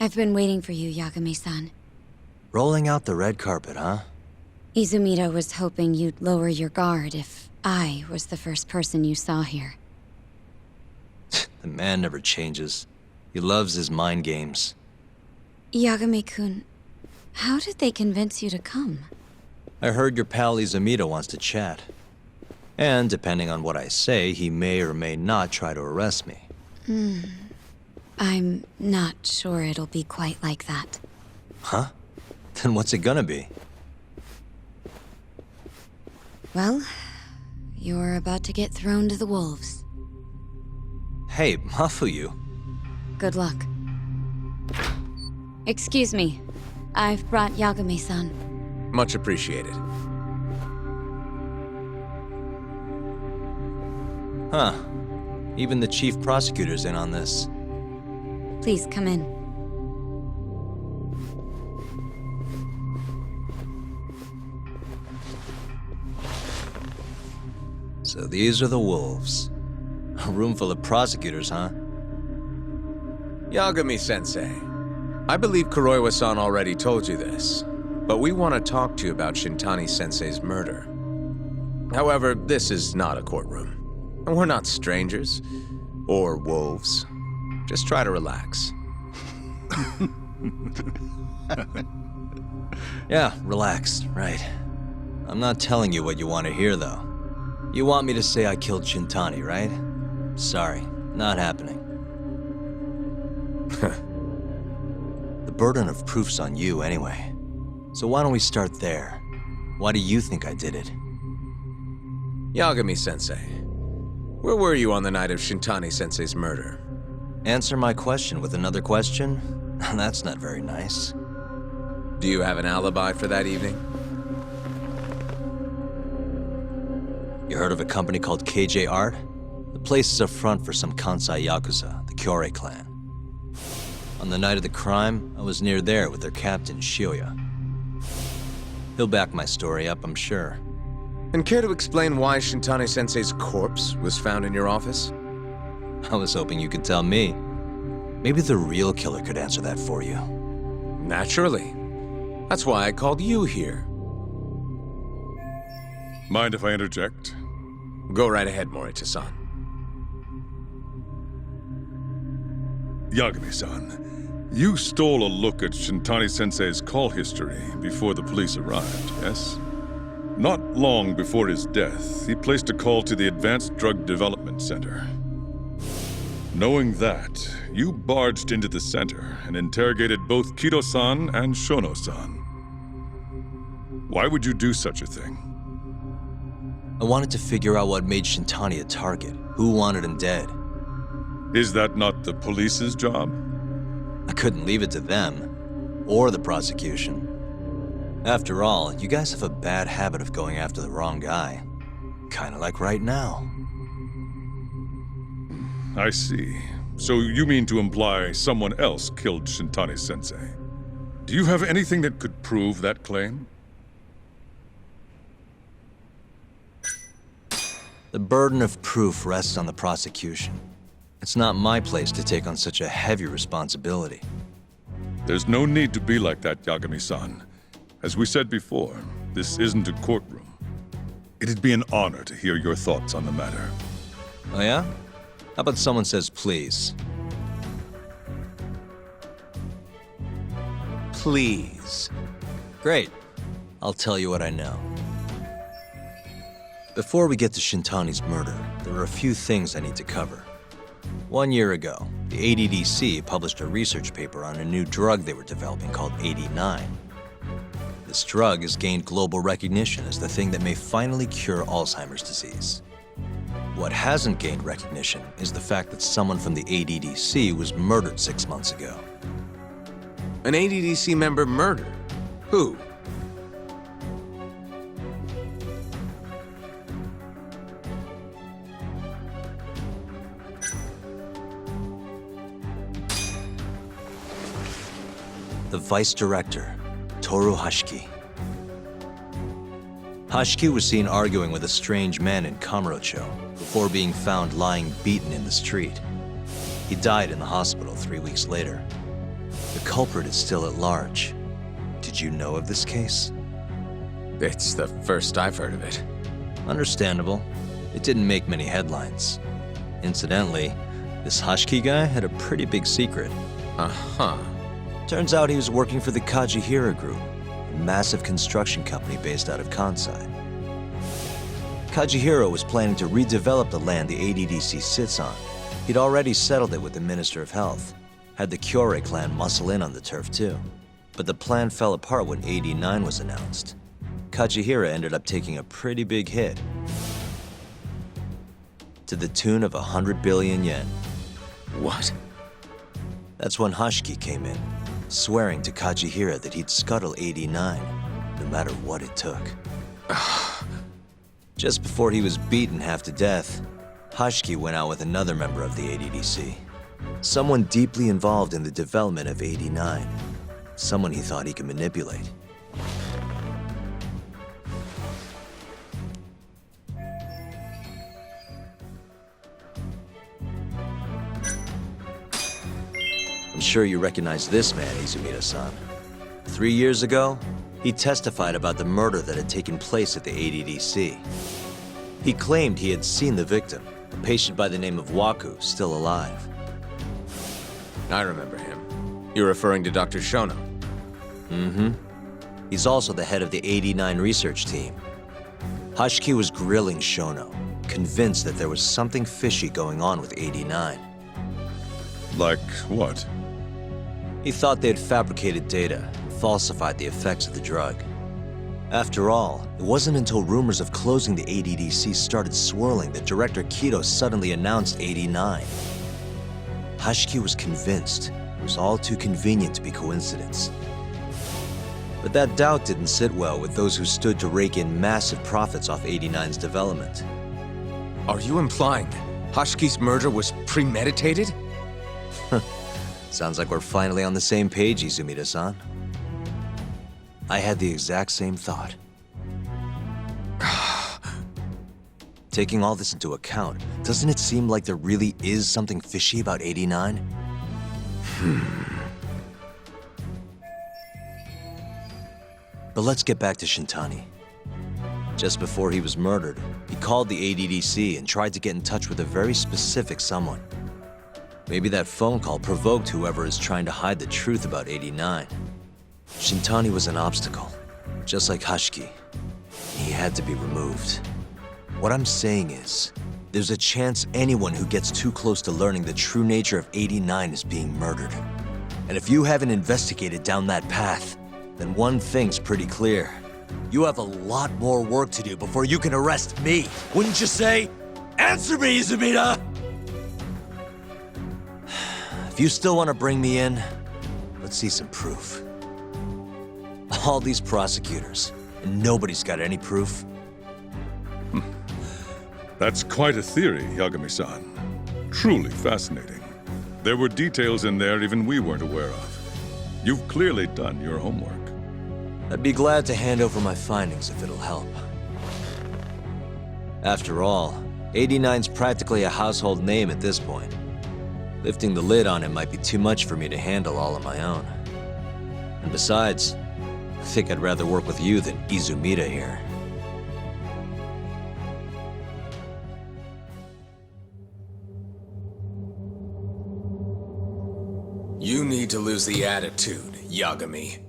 I've been waiting for you, Yagami-san. Rolling out the red carpet, huh? Izumida was hoping you'd lower your guard if I was the first person you saw here. The man never changes. He loves his mind games. Yagami-kun, how did they convince you to come? I heard your pal Izumida wants to chat. And depending on what I say, he may or may not try to arrest me. I'm not sure it'll be quite like that. Huh? Then what's it gonna be? Well, you're about to get thrown to the wolves. Hey, Mafuyu. Good luck. Excuse me. I've brought Yagami-san. Much appreciated. Huh. Even the chief prosecutor's in on this. Please come in. So these are the wolves. A room full of prosecutors, huh? Yagami-sensei, I believe Kuroiwa-san already told you this, but we want to talk to you about Shintani-sensei's murder. However, this is not a courtroom, and we're not strangers, or wolves. Just try to relax. Yeah, relax, right. I'm not telling you what you want to hear, though. You want me to say I killed Shintani, right? Sorry, not happening. The burden of proof's on you anyway. So why don't we start there? Why do you think I did it? Yagami-sensei, where were you on the night of Shintani-sensei's murder? Answer my question with another question? That's not very nice. Do you have an alibi for that evening? You heard of a company called KJ Art? The place is a front for some Kansai Yakuza, the Kyorei clan. On the night of the crime, I was near there with their captain, Shioya. He'll back my story up, I'm sure. And care to explain why Shintani-sensei's corpse was found in your office? I was hoping you could tell me. Maybe the real killer could answer that for you. Naturally. That's why I called you here. Mind if I interject? Go right ahead, Morita-san. Yagami-san, you stole a look at Shintani-sensei's call history before the police arrived, yes? Not long before his death, he placed a call to the Advanced Drug Development Center. Knowing that, you barged into the center and interrogated both Kido-san and Shono-san. Why would you do such a thing? I wanted to figure out what made Shintani a target, who wanted him dead. Is that not the police's job? I couldn't leave it to them, or the prosecution. After all, you guys have a bad habit of going after the wrong guy. Kinda like right now. I see. So you mean to imply someone else killed Shintani-sensei? Do you have anything that could prove that claim? The burden of proof rests on the prosecution. It's not my place to take on such a heavy responsibility. There's no need to be like that, Yagami-san. As we said before, this isn't a courtroom. It'd be an honor to hear your thoughts on the matter. Oh yeah? How about someone says please? Please. Great. I'll tell you what I know. Before we get to Shintani's murder, there are a few things I need to cover. 1 year ago, the ADDC published a research paper on a new drug they were developing called 89. This drug has gained global recognition as the thing that may finally cure Alzheimer's disease. What hasn't gained recognition is the fact that someone from the ADDC was murdered 6 months ago. An ADDC member murdered? Who? The vice director, Toru Hashiki. Hashiki was seen arguing with a strange man in Kamurocho before being found lying beaten in the street. He died in the hospital 3 weeks later. The culprit is still at large. Did you know of this case? It's the first I've heard of it. Understandable. It didn't make many headlines. Incidentally, this Hashki guy had a pretty big secret. Uh-huh. Turns out he was working for the Kajihira Group, a massive construction company based out of Kansai. Kajihira was planning to redevelop the land the ADDC sits on. He'd already settled it with the Minister of Health. Had the Kyorei clan muscle in on the turf too. But the plan fell apart when 89 was announced. Kajihira ended up taking a pretty big hit, to the tune of 100 billion yen. What? That's when Hashki came in, swearing to Kajihira that he'd scuttle 89, no matter what it took. Just before he was beaten half to death, Hashki went out with another member of the ADDC. Someone deeply involved in the development of 89. Someone he thought he could manipulate. I'm sure you recognize this man, Izumida-san. 3 years ago, he testified about the murder that had taken place at the ADDC. He claimed he had seen the victim, a patient by the name of Waku, still alive. I remember him. You're referring to Dr. Shono? Mm-hmm. He's also the head of the 89 research team. Hashki was grilling Shono, convinced that there was something fishy going on with 89. Like what? He thought they had fabricated data and falsified the effects of the drug. After all, it wasn't until rumors of closing the ADDC started swirling that Director Kido suddenly announced 89. Hashki was convinced it was all too convenient to be coincidence. But that doubt didn't sit well with those who stood to rake in massive profits off 89's development. Are you implying Hashki's murder was premeditated? Sounds like we're finally on the same page, Izumida-san. I had the exact same thought. Taking all this into account, doesn't it seem like there really is something fishy about 89? But let's get back to Shintani. Just before he was murdered, he called the ADDC and tried to get in touch with a very specific someone. Maybe that phone call provoked whoever is trying to hide the truth about 89. Shintani was an obstacle, just like Hashki. He had to be removed. What I'm saying is, there's a chance anyone who gets too close to learning the true nature of 89 is being murdered. And if you haven't investigated down that path, then one thing's pretty clear. You have a lot more work to do before you can arrest me. Wouldn't you say? Answer me, Izumida! If you still want to bring me in, let's see some proof. All these prosecutors, and nobody's got any proof. That's quite a theory, Yagami-san. Truly fascinating. There were details in there even we weren't aware of. You've clearly done your homework. I'd be glad to hand over my findings if it'll help. After all, 89's practically a household name at this point. Lifting the lid on him might be too much for me to handle all on my own. And besides, I think I'd rather work with you than Izumida here. You need to lose the attitude, Yagami.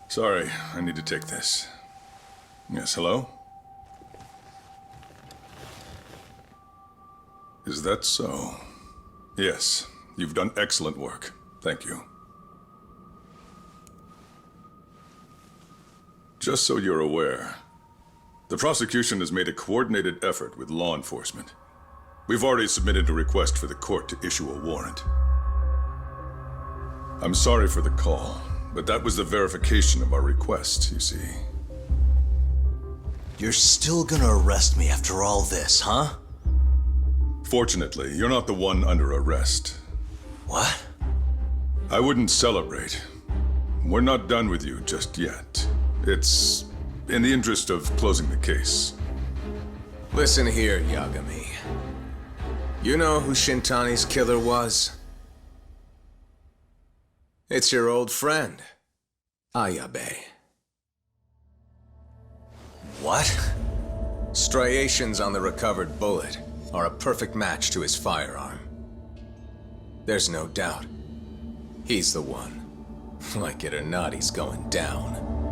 Sorry, I need to take this. Yes, hello? Is that so? Yes, you've done excellent work. Thank you. Just so you're aware, the prosecution has made a coordinated effort with law enforcement. We've already submitted a request for the court to issue a warrant. I'm sorry for the call, but that was the verification of our request, you see. You're still gonna arrest me after all this, huh? Fortunately, you're not the one under arrest. What? I wouldn't celebrate. We're not done with you just yet. It's in the interest of closing the case. Listen here, Yagami. You know who Shintani's killer was? It's your old friend, Ayabe. What? Striations on the recovered bullet are a perfect match to his firearm. There's no doubt. He's the one. Like it or not, he's going down.